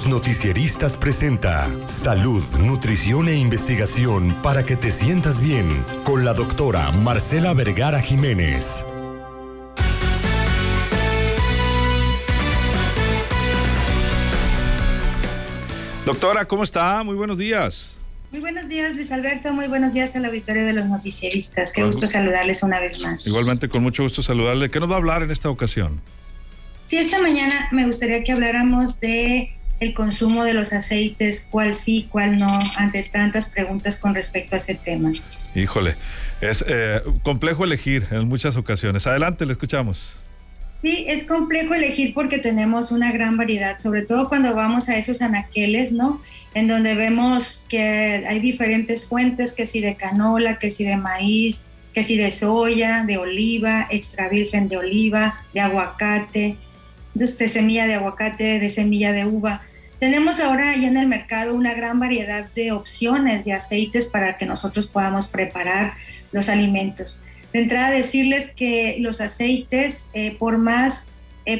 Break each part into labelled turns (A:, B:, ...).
A: Los Noticieristas presenta Salud, Nutrición e Investigación para que te sientas bien con la doctora Marcela Vergara Jiménez.
B: Doctora, ¿cómo está? Muy buenos días.
C: Muy buenos días, Luis Alberto. Muy buenos días al auditorio de los noticieristas. Qué gusto saludarles una vez más.
B: Igualmente, con mucho gusto saludarle. ¿Qué nos va a hablar en esta ocasión?
C: Sí, esta mañana me gustaría que habláramos de el consumo de los aceites, cuál sí, cuál no, ante tantas preguntas con respecto a ese tema.
B: Híjole, es complejo elegir en muchas ocasiones. Adelante, le escuchamos.
C: Sí, es complejo elegir porque tenemos una gran variedad, sobre todo cuando vamos a esos anaqueles, ¿no? En donde vemos que hay diferentes fuentes, que si de canola, que si de maíz, que si de soya, de oliva, extra virgen de oliva, de aguacate, de semilla de aguacate, de semilla de uva. Tenemos ahora ya en el mercado una gran variedad de opciones de aceites para que nosotros podamos preparar los alimentos. De entrada, decirles que los aceites, por más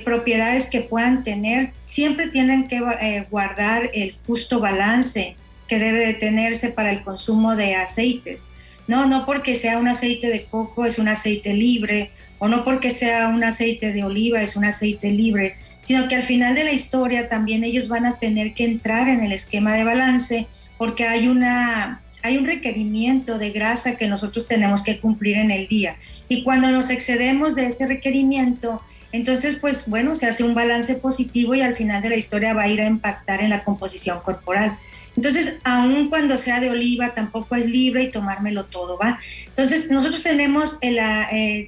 C: propiedades que puedan tener, siempre tienen que guardar el justo balance que debe de tenerse para el consumo de aceites. No porque sea un aceite de coco es un aceite libre, o no porque sea un aceite de oliva es un aceite libre, sino que al final de la historia también ellos van a tener que entrar en el esquema de balance, porque hay un requerimiento de grasa que nosotros tenemos que cumplir en el día. Y cuando nos excedemos de ese requerimiento, entonces, pues bueno, se hace un balance positivo y al final de la historia va a ir a impactar en la composición corporal. Entonces, aun cuando sea de oliva, tampoco es libre y tomármelo todo, ¿va? Entonces, nosotros tenemos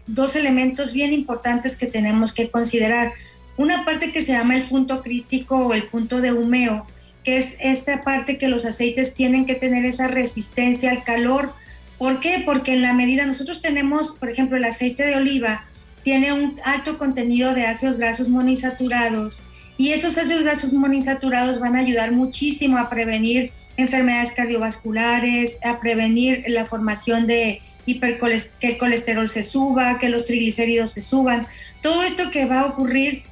C: dos elementos bien importantes que tenemos que considerar. Una parte que se llama el punto crítico o el punto de humeo, que es esta parte que los aceites tienen que tener esa resistencia al calor. ¿Por qué? Porque en la medida, nosotros tenemos, por ejemplo, el aceite de oliva tiene un alto contenido de ácidos grasos monoinsaturados, y esos ácidos grasos monoinsaturados van a ayudar muchísimo a prevenir enfermedades cardiovasculares, a prevenir la formación de que el colesterol se suba, que los triglicéridos se suban. Todo esto que va a ocurrir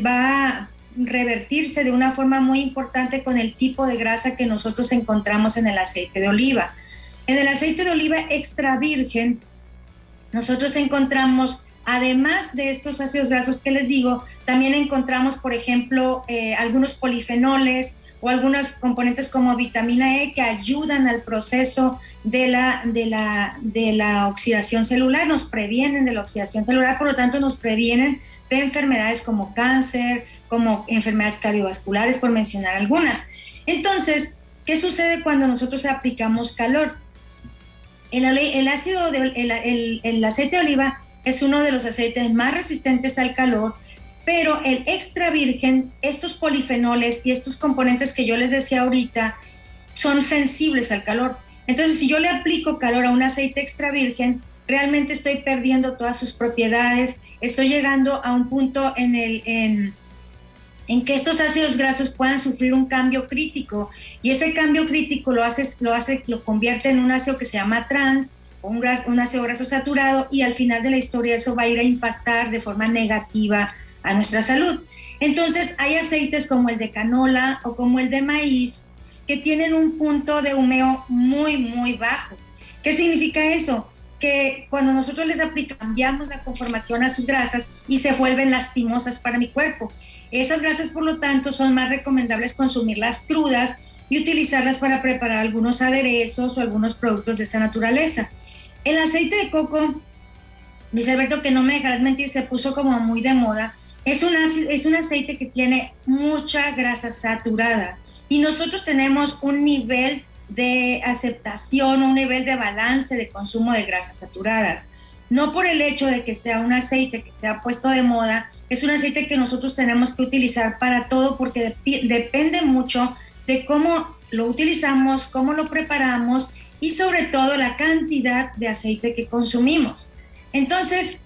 C: va a revertirse de una forma muy importante con el tipo de grasa que nosotros encontramos en el aceite de oliva. En el aceite de oliva extra virgen, nosotros encontramos, además de estos ácidos grasos que les digo, también encontramos, por ejemplo, algunos polifenoles o algunos componentes como vitamina E que ayudan al proceso de la oxidación celular, nos previenen de la oxidación celular, por lo tanto nos previenen de enfermedades como cáncer, como enfermedades cardiovasculares, por mencionar algunas. Entonces, ¿qué sucede cuando nosotros aplicamos calor? El aceite de oliva es uno de los aceites más resistentes al calor, pero el extra virgen, estos polifenoles y estos componentes que yo les decía ahorita, son sensibles al calor. Entonces, si yo le aplico calor a un aceite extra virgen, realmente estoy perdiendo todas sus propiedades, estoy llegando a un punto en que estos ácidos grasos puedan sufrir un cambio crítico, y ese cambio crítico lo convierte en un ácido que se llama trans, un ácido graso saturado, y al final de la historia eso va a ir a impactar de forma negativa a nuestra salud. Entonces hay aceites como el de canola o como el de maíz que tienen un punto de humeo muy, muy bajo. ¿Qué significa eso? Que cuando nosotros les aplicamos, cambiamos la conformación a sus grasas y se vuelven lastimosas para mi cuerpo. Esas grasas, por lo tanto, son más recomendables consumirlas crudas y utilizarlas para preparar algunos aderezos o algunos productos de esa naturaleza. El aceite de coco, Luis Alberto, que no me dejarás mentir, se puso como muy de moda. Es un aceite que tiene mucha grasa saturada, y nosotros tenemos un nivel de aceptación, un nivel de balance de consumo de grasas saturadas. No por el hecho de que sea un aceite que se ha puesto de moda, es un aceite que nosotros tenemos que utilizar para todo, porque depende mucho de cómo lo utilizamos, cómo lo preparamos y sobre todo la cantidad de aceite que consumimos. Entonces,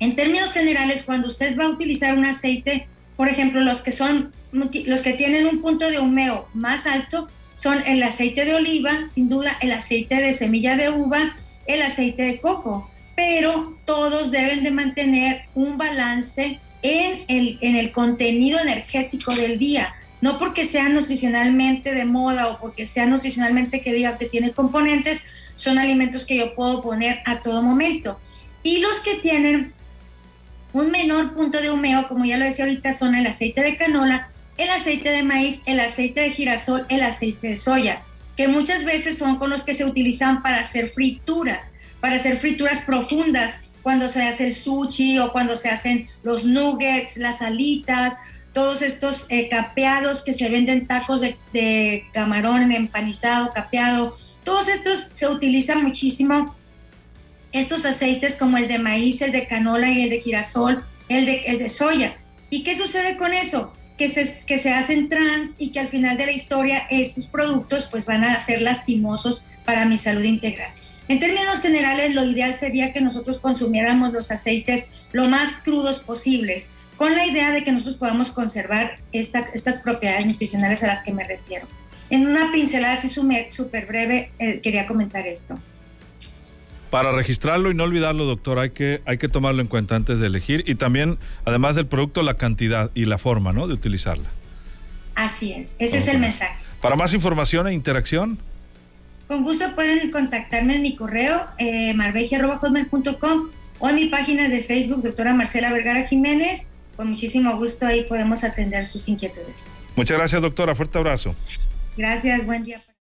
C: en términos generales, cuando usted va a utilizar un aceite, por ejemplo, los que tienen un punto de humeo más alto son el aceite de oliva, sin duda el aceite de semilla de uva, el aceite de coco, pero todos deben de mantener un balance en el contenido energético del día. no porque sea nutricionalmente de moda o porque sea nutricionalmente que diga que tiene componentes, son alimentos que yo puedo poner a todo momento. Y los que tienen un menor punto de humeo, como ya lo decía ahorita, son el aceite de canola, el aceite de maíz, el aceite de girasol, el aceite de soya, que muchas veces son con los que se utilizan para hacer frituras profundas, cuando se hace el sushi o cuando se hacen los nuggets, las alitas, todos estos capeados que se venden, tacos de camarón empanizado, capeado, todos estos se utilizan muchísimo, estos aceites como el de maíz, el de canola y el de girasol, el de soya. ¿Y qué sucede con eso? Que se hacen trans y que al final de la historia estos productos pues van a ser lastimosos para mi salud integral. En términos generales, lo ideal sería que nosotros consumiéramos los aceites lo más crudos posibles, con la idea de que nosotros podamos conservar estas propiedades nutricionales a las que me refiero. En una pincelada así súper breve, quería comentar esto.
B: Para registrarlo y no olvidarlo, doctor, hay que tomarlo en cuenta antes de elegir, y también, además del producto, la cantidad y la forma, ¿no?, de utilizarla.
C: Así es, ese es el mensaje.
B: Para más información e interacción,
C: con gusto pueden contactarme en mi correo, marveji@hotmail.com, o en mi página de Facebook, doctora Marcela Vergara Jiménez. Con muchísimo gusto ahí podemos atender sus inquietudes.
B: muchas gracias, doctora. Fuerte abrazo.
C: Gracias, buen día.